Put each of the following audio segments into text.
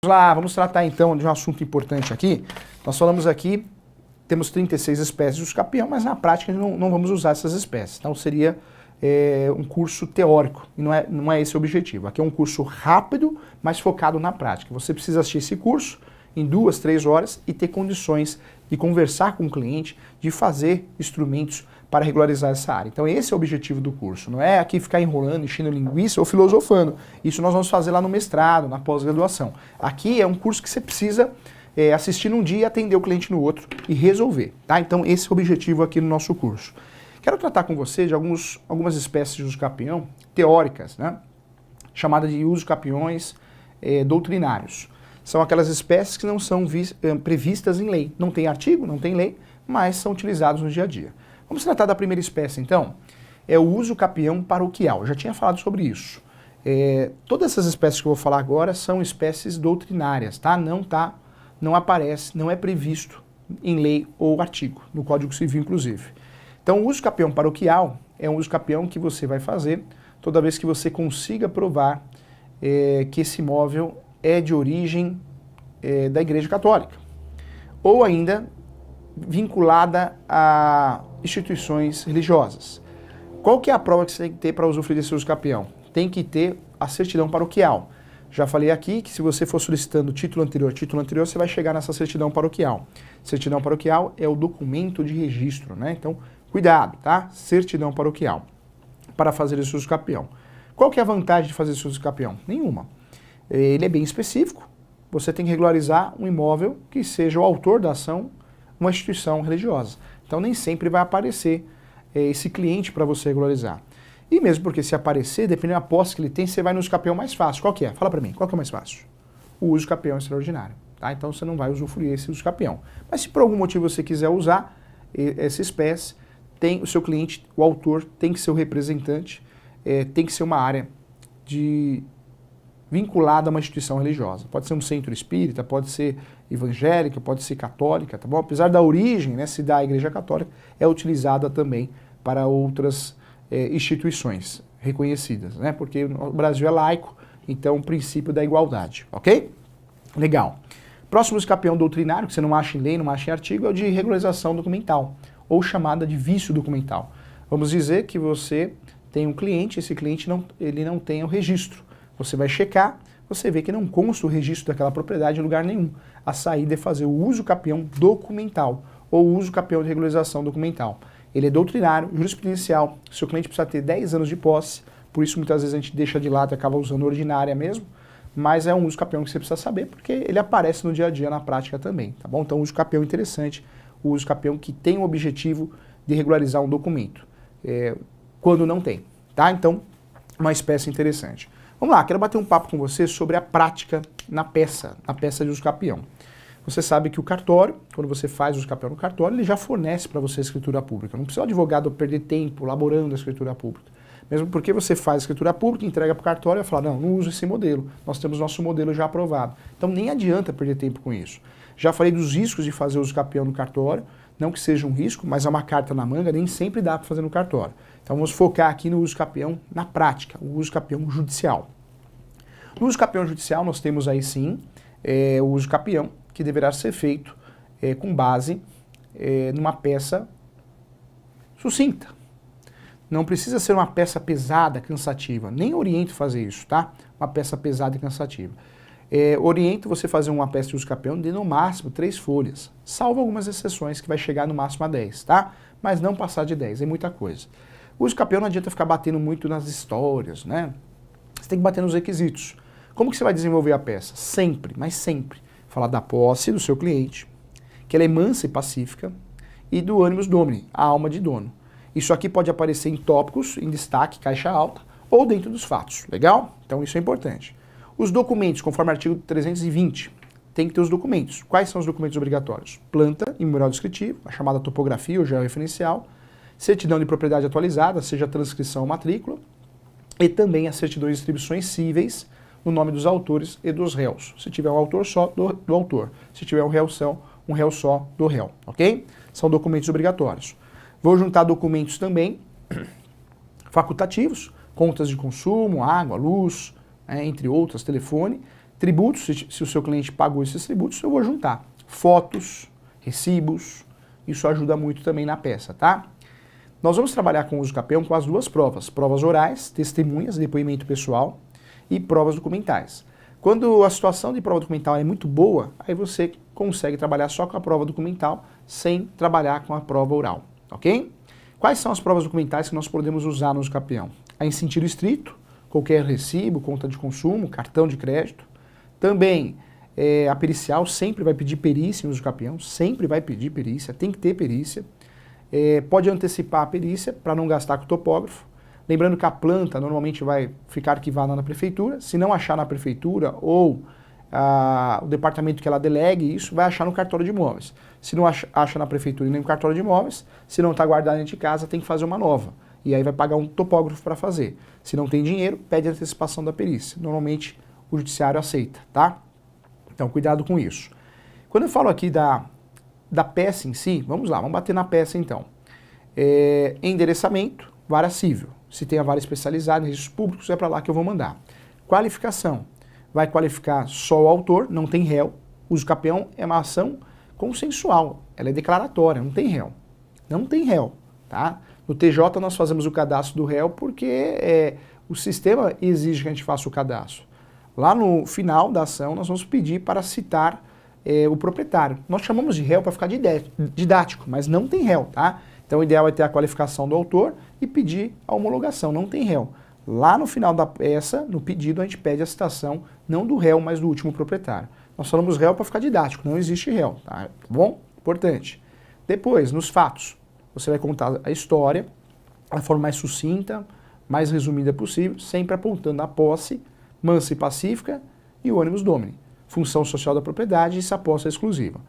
Vamos tratar então de um assunto importante aqui. Nós falamos aqui, temos 36 espécies de usucapião, mas na prática não vamos usar essas espécies. Então seria um curso teórico, e não é esse o objetivo. Aqui é um curso rápido, mas focado na prática. Você precisa assistir esse curso em 2, 3 horas e ter condições de conversar com o cliente, de fazer instrumentos para regularizar essa área. Então esse é o objetivo do curso, não é aqui ficar enrolando, enchendo linguiça ou filosofando. Isso nós vamos fazer lá no mestrado, na pós-graduação. Aqui é um curso que você precisa assistir num dia, atender o cliente no outro e resolver, tá? Então esse é o objetivo aqui no nosso curso. Quero tratar com você de algumas espécies de usucapião teóricas, né? Chamadas de usucapiões doutrinários. São aquelas espécies que não são previstas em lei. Não tem artigo, não tem lei, mas são utilizados no dia a dia. Vamos tratar da primeira espécie, então. É o usucapião paroquial. Eu já tinha falado sobre isso. Todas essas espécies que eu vou falar agora são espécies doutrinárias, tá? Não aparece, não é previsto em lei ou artigo, no Código Civil, inclusive. Então, o usucapião paroquial é um usucapião que você vai fazer toda vez que você consiga provar que esse imóvel é de origem da Igreja Católica, ou ainda vinculada a instituições religiosas. Qual que é a prova que você tem que ter para usufruir desse usucapião? Tem que ter a certidão paroquial. Já falei aqui que se você for solicitando título anterior, você vai chegar nessa certidão paroquial. Certidão paroquial é o documento de registro, né? Então, cuidado, tá? Certidão paroquial para fazer esse usucapião. Qual que é a vantagem de fazer esse usucapião? Nenhuma. Ele é bem específico. Você tem que regularizar um imóvel que seja o autor da ação uma instituição religiosa. Então nem sempre vai aparecer esse cliente para você regularizar. E mesmo porque se aparecer, dependendo da posse que ele tem, você vai no usucapião mais fácil. Qual que é? Fala para mim, qual que é o mais fácil? O usucapião extraordinário. Tá? Então você não vai usufruir esse usucapião. Mas se por algum motivo você quiser usar essa espécie, o seu cliente, o autor, tem que ser o representante, tem que ser uma área vinculada a uma instituição religiosa. Pode ser um centro espírita, pode ser evangélica, pode ser católica, tá bom? Apesar da origem, né, se da Igreja Católica, é utilizada também para outras instituições reconhecidas, né? Porque o Brasil é laico, então o princípio da igualdade, ok? Legal. Próximo usucapião doutrinário, que você não acha em lei, não acha em artigo, é o de regularização documental, ou chamada de vício documental. Vamos dizer que você tem um cliente, esse cliente ele não tem o registro. Você vai checar, você vê que não consta o registro daquela propriedade em lugar nenhum. A saída é fazer o usucapião documental, ou usucapião de regularização documental. Ele é doutrinário, jurisprudencial, seu cliente precisa ter 10 anos de posse, por isso muitas vezes a gente deixa de lado e acaba usando ordinária mesmo, mas é um usucapião que você precisa saber, porque ele aparece no dia a dia, na prática também, tá bom? Então, o usucapião é interessante, o usucapião que tem o objetivo de regularizar um documento, quando não tem, tá? Então, uma espécie interessante. Vamos lá, quero bater um papo com você sobre a prática na peça de usucapião. Você sabe que o cartório, quando você faz o usucapião no cartório, ele já fornece para você a escritura pública. Não precisa o advogado perder tempo elaborando a escritura pública. Mesmo porque você faz a escritura pública, entrega para o cartório e fala, não uso esse modelo, nós temos nosso modelo já aprovado. Então nem adianta perder tempo com isso. Já falei dos riscos de fazer o usucapião no cartório, não que seja um risco, mas é uma carta na manga, nem sempre dá para fazer no cartório. Então vamos focar aqui no usucapião na prática, o usucapião judicial. No usucapião judicial nós temos aí sim o usucapião que deverá ser feito com base numa peça sucinta. Não precisa ser uma peça pesada, cansativa. Nem oriento fazer isso, tá? Uma peça pesada e cansativa. Oriento você fazer uma peça de usucapião de no máximo 3 folhas. Salvo algumas exceções que vai chegar no máximo a 10, tá? Mas não passar de 10, é muita coisa. O usucapião não adianta ficar batendo muito nas histórias, né? Você tem que bater nos requisitos. Como que você vai desenvolver a peça? Sempre, mas sempre. Falar da posse do seu cliente, que ela é mansa e pacífica, e do animus domini, a alma de dono. Isso aqui pode aparecer em tópicos, em destaque, caixa alta, ou dentro dos fatos, legal? Então isso é importante. Os documentos, conforme o artigo 320, tem que ter os documentos. Quais são os documentos obrigatórios? Planta e memorial descritivo, a chamada topografia ou georreferencial, certidão de propriedade atualizada, seja transcrição ou matrícula, e também as certidões de distribuições cíveis, no nome dos autores e dos réus. Se tiver um autor só, do autor. Se tiver um réu só, do réu, ok? São documentos obrigatórios. Vou juntar documentos também facultativos, contas de consumo, água, luz, entre outras, telefone, Tributos, se o seu cliente pagou esses tributos, eu vou juntar. Fotos, recibos, isso ajuda muito também na peça, tá? Nós vamos trabalhar com o uso capião com as duas provas. Provas orais, testemunhas, depoimento pessoal e provas documentais. Quando a situação de prova documental é muito boa, aí você consegue trabalhar só com a prova documental sem trabalhar com a prova oral, ok? Quais são as provas documentais que nós podemos usar no uso capião? Em sentido estrito, qualquer recibo, conta de consumo, cartão de crédito. Também a pericial sempre vai pedir perícia no uso capião, sempre vai pedir perícia, tem que ter perícia. Pode antecipar a perícia para não gastar com o topógrafo. Lembrando que a planta normalmente vai ficar arquivada na prefeitura. Se não achar na prefeitura ou o departamento que ela delegue isso, vai achar no cartório de imóveis. Se não acha na prefeitura e nem no cartório de imóveis, se não está guardada dentro de casa, tem que fazer uma nova. E aí vai pagar um topógrafo para fazer. Se não tem dinheiro, pede a antecipação da perícia. Normalmente o judiciário aceita, tá? Então cuidado com isso. Quando eu falo aqui da peça em si, vamos lá, vamos bater na peça então. Endereçamento, vara civil. Se tem a vara especializada em registros públicos, é para lá que eu vou mandar. Qualificação. Vai qualificar só o autor, não tem réu. Uso capião é uma ação consensual, ela é declaratória, não tem réu. Não tem réu, tá? No TJ nós fazemos o cadastro do réu porque o sistema exige que a gente faça o cadastro. Lá no final da ação nós vamos pedir para citar o proprietário. Nós chamamos de réu para ficar didático, mas não tem réu, tá? Então o ideal é ter a qualificação do autor e pedir a homologação, não tem réu. Lá no final da peça, no pedido, a gente pede a citação, não do réu, mas do último proprietário. Nós falamos réu para ficar didático, não existe réu, tá bom? Importante. Depois, nos fatos, você vai contar a história, da forma mais sucinta, mais resumida possível, sempre apontando a posse, mansa e pacífica, e o animus domini, função social da propriedade e se a posse é exclusiva.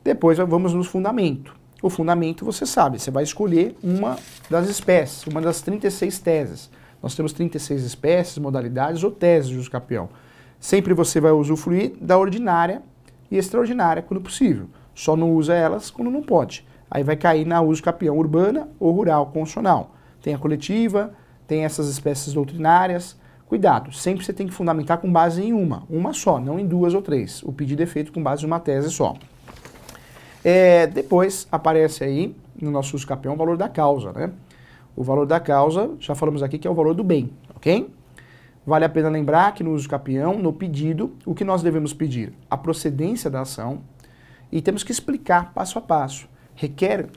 Depois vamos no fundamento. O fundamento, você sabe, você vai escolher uma das espécies, uma das 36 teses. Nós temos 36 espécies, modalidades ou teses de uso capião. Sempre você vai usufruir da ordinária e extraordinária quando possível. Só não usa elas quando não pode. Aí vai cair na uso capião urbana ou rural constitucional. Tem a coletiva, tem essas espécies doutrinárias. Cuidado, sempre você tem que fundamentar com base em uma só, não em duas ou três. O pedido é feito com base em uma tese só. Depois aparece aí, no nosso uso capião, o valor da causa, né? O valor da causa, já falamos aqui que é o valor do bem, ok? Vale a pena lembrar que no uso capião, no pedido, o que nós devemos pedir? A procedência da ação e temos que explicar passo a passo.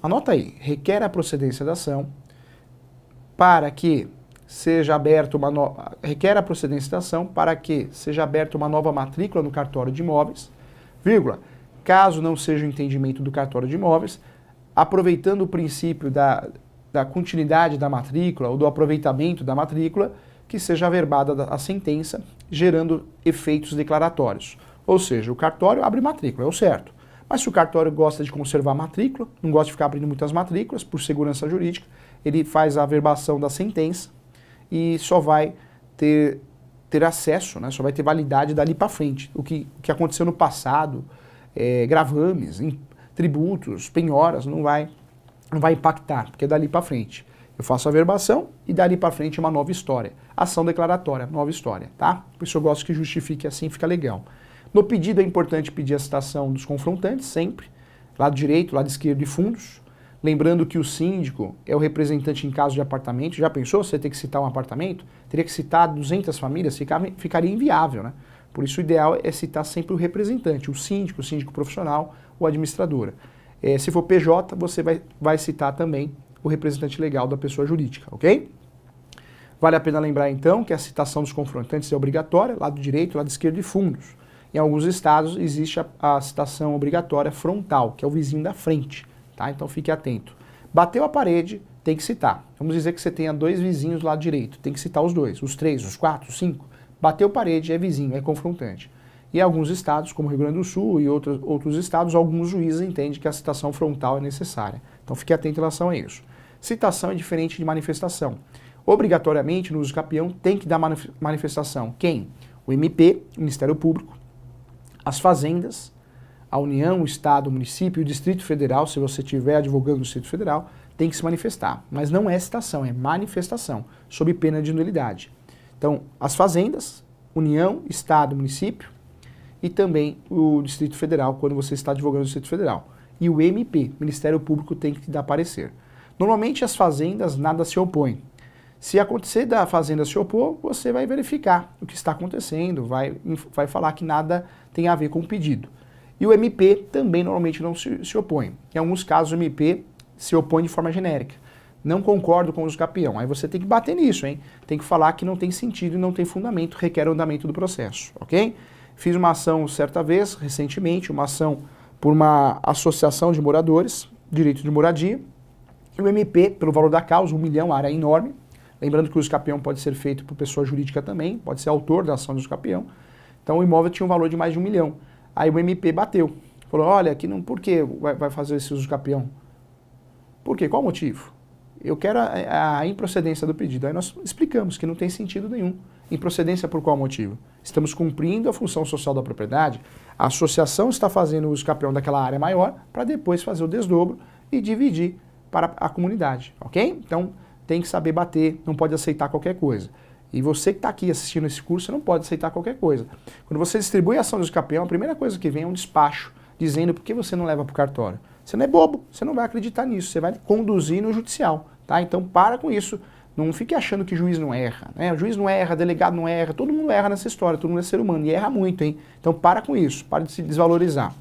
Anota aí, requer a procedência da ação para que seja aberta requer a procedência da ação para que seja aberta uma nova matrícula no cartório de imóveis, vírgula, caso não seja o entendimento do cartório de imóveis, aproveitando o princípio da continuidade da matrícula ou do aproveitamento da matrícula, que seja averbada a sentença, gerando efeitos declaratórios. Ou seja, o cartório abre matrícula, é o certo. Mas se o cartório gosta de conservar a matrícula, não gosta de ficar abrindo muitas matrículas, por segurança jurídica, ele faz a averbação da sentença e só vai ter acesso, né, só vai ter validade dali para frente. O que aconteceu no passado, gravames, tributos, penhoras, não vai impactar, porque é dali para frente. Eu faço a averbação e dali para frente é uma nova história. Ação declaratória, nova história, tá? Por isso eu gosto que justifique assim, fica legal. No pedido é importante pedir a citação dos confrontantes, sempre. Lado direito, lado esquerdo e fundos. Lembrando que o síndico é o representante em caso de apartamento. Já pensou você ter que citar um apartamento? Teria que citar 200 famílias, ficaria inviável, né? Por isso o ideal é citar sempre o representante, o síndico profissional ou administradora. Se for PJ, você vai citar também o representante legal da pessoa jurídica, ok? Vale a pena lembrar então que a citação dos confrontantes é obrigatória, lado direito, lado esquerdo e fundos. Em alguns estados existe a citação obrigatória frontal, que é o vizinho da frente, tá? Então fique atento. Bateu a parede, tem que citar. Vamos dizer que você tenha 2 vizinhos do lado direito, tem que citar os 2, os 3, os 4, os 5. Bateu parede, é vizinho, é confrontante. E em alguns estados, como Rio Grande do Sul e outros estados, alguns juízes entendem que a citação frontal é necessária. Então fique atento em relação a isso. Citação é diferente de manifestação. Obrigatoriamente, no uso capião, tem que dar manifestação. Quem? O MP, o Ministério Público, as fazendas, a União, o Estado, o município e o Distrito Federal, se você estiver advogando no Distrito Federal, tem que se manifestar. Mas não é citação, é manifestação, sob pena de nulidade. Então, as fazendas, União, Estado, município, e também o Distrito Federal, quando você está advogando no Distrito Federal. E o MP, Ministério Público, tem que te dar parecer. Normalmente as fazendas nada se opõem. Se acontecer da fazenda se opor, você vai verificar o que está acontecendo, vai falar que nada tem a ver com o pedido. E o MP também normalmente não se opõe. Em alguns casos o MP se opõe de forma genérica. Não concordo com o uso capião. Aí você tem que bater nisso, hein? Tem que falar que não tem sentido e não tem fundamento, requer o andamento do processo, ok? Fiz uma ação certa vez, recentemente, uma ação por uma associação de moradores, direito de moradia, e o MP, pelo valor da causa, 1 milhão, a área é enorme. Lembrando que o uso capião pode ser feito por pessoa jurídica também, pode ser autor da ação de uso capião. Então o imóvel tinha um valor de mais de 1 milhão. Aí o MP bateu. Falou, olha, aqui não, por que vai fazer esse uso capião? Por quê? Qual o motivo? Eu quero a improcedência do pedido. Aí nós explicamos que não tem sentido nenhum. Improcedência por qual motivo? Estamos cumprindo a função social da propriedade. A associação está fazendo o uso capião daquela área maior para depois fazer o desdobro e dividir para a comunidade, ok? Então tem que saber bater, não pode aceitar qualquer coisa. E você que está aqui assistindo esse curso, você não pode aceitar qualquer coisa. Quando você distribui a ação de uso capião, a primeira coisa que vem é um despacho dizendo por que você não leva para o cartório. Você não é bobo, você não vai acreditar nisso, você vai conduzir no judicial, tá? Então para com isso, não fique achando que juiz não erra, né? O juiz não erra, delegado não erra, todo mundo erra nessa história, todo mundo é ser humano e erra muito, hein? Então para com isso, para de se desvalorizar.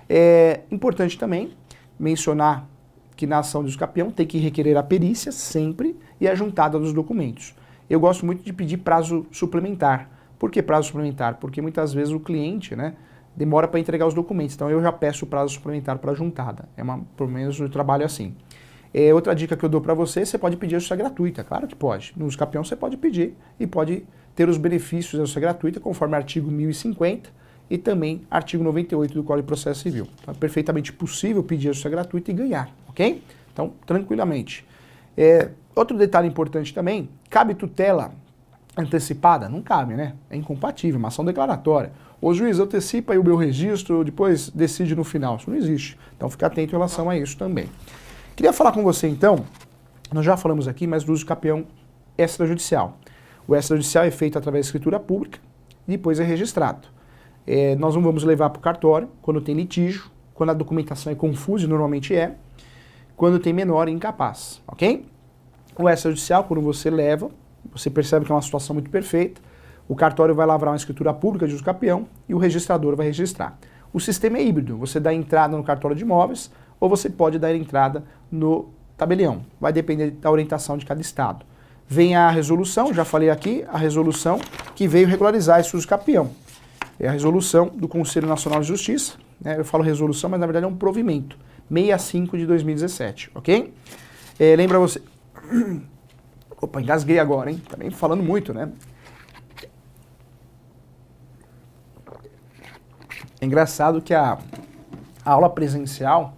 É importante também mencionar que na ação de uso capião tem que requerer a perícia sempre e a juntada dos documentos. Eu gosto muito de pedir prazo suplementar. Por que prazo suplementar? Porque muitas vezes o cliente, né, demora para entregar os documentos, então eu já peço prazo suplementar para a juntada. Pelo menos eu trabalho assim. Outra dica que eu dou para você pode pedir a justiça gratuita, claro que pode. No uso capião você pode pedir e pode ter os benefícios da justiça gratuita conforme artigo 1050 e também artigo 98 do Código de Processo Civil. Então é perfeitamente possível pedir a justiça gratuita e ganhar, ok? Então, tranquilamente. Outro detalhe importante também, cabe tutela antecipada? Não cabe, né? É incompatível, uma ação declaratória. O juiz antecipa aí o meu registro, depois decide no final. Isso não existe. Então fica atento em relação a isso também. Queria falar com você então, nós já falamos aqui, mas do uso capião extrajudicial. O extrajudicial é feito através da escritura pública e depois é registrado. Nós não vamos levar para o cartório quando tem litígio, quando a documentação é confusa, e normalmente quando tem menor e incapaz, ok? O extrajudicial, quando você leva, você percebe que é uma situação muito perfeita, o cartório vai lavrar uma escritura pública de uso capião e o registrador vai registrar. O sistema é híbrido, você dá entrada no cartório de imóveis ou você pode dar entrada no tabelião, vai depender da orientação de cada estado. Vem a resolução, já falei aqui, a resolução que veio regularizar esse uso capião. É a resolução do Conselho Nacional de Justiça, né? Eu falo resolução, mas na verdade é um provimento, 65 de 2017, ok? Lembra você... Opa, engasguei agora, hein? Também falando muito, né? É engraçado que a aula presencial,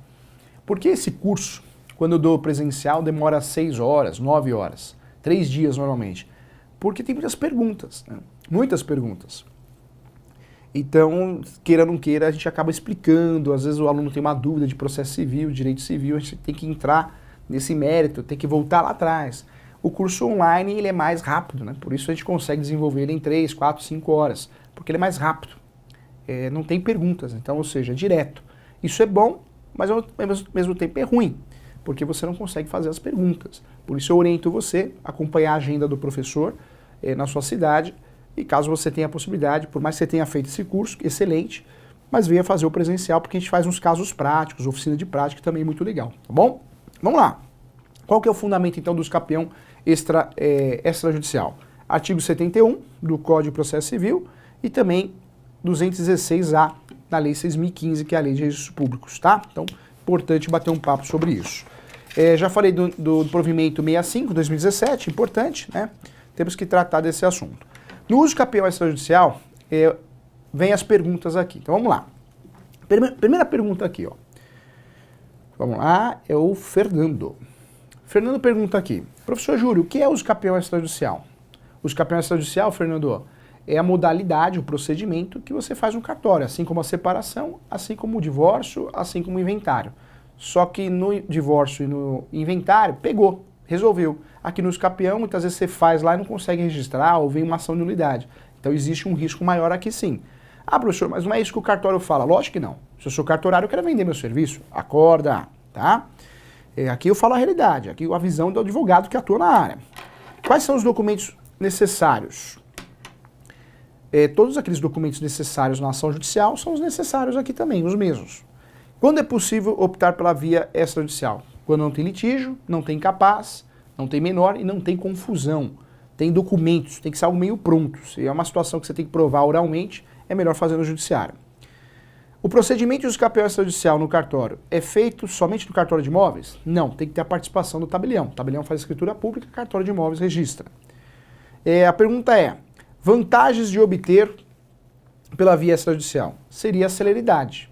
porque esse curso, quando eu dou presencial, demora 6 horas, 9 horas, 3 dias normalmente, porque tem muitas perguntas, né? Muitas perguntas. Então, queira ou não queira, a gente acaba explicando, às vezes o aluno tem uma dúvida de processo civil, direito civil, a gente tem que entrar nesse mérito, tem que voltar lá atrás. O curso online, ele é mais rápido, né? Por isso a gente consegue desenvolver ele em 3, 4, 5 horas, porque ele é mais rápido. Não tem perguntas, então, ou seja, é direto. Isso é bom, mas ao mesmo tempo é ruim, porque você não consegue fazer as perguntas. Por isso eu oriento você a acompanhar a agenda do professor na sua cidade, e caso você tenha a possibilidade, por mais que você tenha feito esse curso, excelente, mas venha fazer o presencial, porque a gente faz uns casos práticos, oficina de prática também muito legal, tá bom? Vamos lá. Qual que é o fundamento, então, do uso capião extrajudicial? Artigo 71 do Código de Processo Civil e também 216A da Lei 6.015, que é a Lei de Registros Públicos, tá? Então, importante bater um papo sobre isso. Já falei do provimento 65, 2017, importante, né? Temos que tratar desse assunto. No uso capião extrajudicial, vem as perguntas aqui. Então, vamos lá. Primeira pergunta aqui, ó. Vamos lá, é o Fernando. Fernando pergunta aqui, professor Júlio, o que é o uso capião extrajudicial? O uso capião extrajudicial, Fernando, é a modalidade, o procedimento que você faz no cartório, assim como a separação, assim como o divórcio, assim como o inventário. Só que no divórcio e no inventário, pegou, resolveu. Aqui no uso capião, muitas vezes você faz lá e não consegue registrar, ou vem uma ação de nulidade. Então existe um risco maior aqui sim. Ah, professor, mas não é isso que o cartório fala. Lógico que não. Se eu sou cartorário, eu quero vender meu serviço. Acorda, tá? Aqui eu falo a realidade, aqui a visão do advogado que atua na área. Quais são os documentos necessários? Todos aqueles documentos necessários na ação judicial são os necessários aqui também, os mesmos. Quando é possível optar pela via extrajudicial? Quando não tem litígio, não tem capaz, não tem menor e não tem confusão. Tem documentos, tem que ser algo meio pronto. Se é uma situação que você tem que provar oralmente, é melhor fazer no judiciário. O procedimento de usucapião extrajudicial no cartório é feito somente no cartório de imóveis? Não, tem que ter a participação do tabelião. O tabelião faz escritura pública, o cartório de imóveis registra. A pergunta é, vantagens de obter pela via extrajudicial? Seria a celeridade.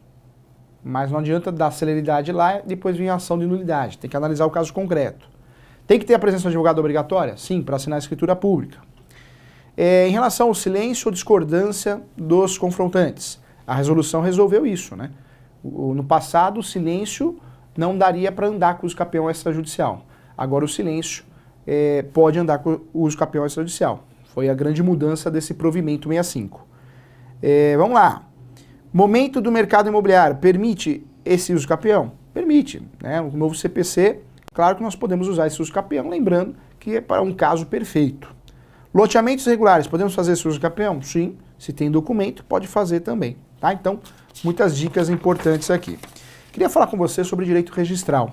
Mas não adianta dar celeridade lá e depois vir a ação de nulidade. Tem que analisar o caso concreto. Tem que ter a presença do advogado obrigatória? Sim, para assinar a escritura pública. Em relação ao silêncio ou discordância dos confrontantes, a resolução resolveu isso, né? No passado, o silêncio não daria para andar com o usucapião extrajudicial. Agora o silêncio pode andar com o usucapião extrajudicial. Foi a grande mudança desse provimento 65. Vamos lá. Momento do mercado imobiliário, permite esse usucapião? Permite, né? O novo CPC, claro que nós podemos usar esse usucapião, lembrando que é para um caso perfeito. Loteamentos regulares, podemos fazer esse usucapião? Sim, se tem documento, pode fazer também. Tá? Então, muitas dicas importantes aqui. Queria falar com você sobre direito registral.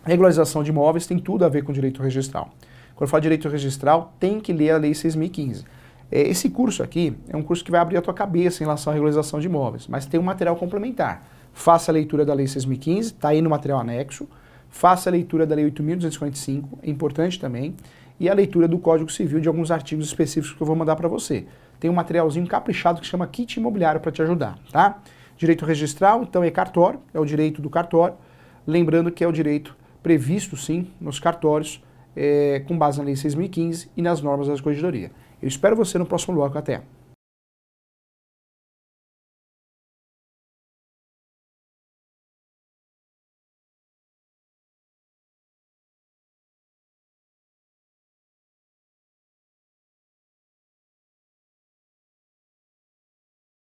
Regularização de imóveis tem tudo a ver com direito registral. Quando eu falo de direito registral, tem que ler a Lei 6.015. Esse curso aqui é um curso que vai abrir a tua cabeça em relação à regularização de imóveis, mas tem um material complementar. Faça a leitura da Lei 6.015, está aí no material anexo. Faça a leitura da Lei 8.245, é importante também. E a leitura do Código Civil de alguns artigos específicos que eu vou mandar para você. Tem um materialzinho caprichado que chama Kit Imobiliário para te ajudar, tá? Direito registral, então é cartório, é o direito do cartório. Lembrando que é o direito previsto, sim, nos cartórios, com base na Lei 6.015 e nas normas da corregedoria. Eu espero você no próximo bloco. Até!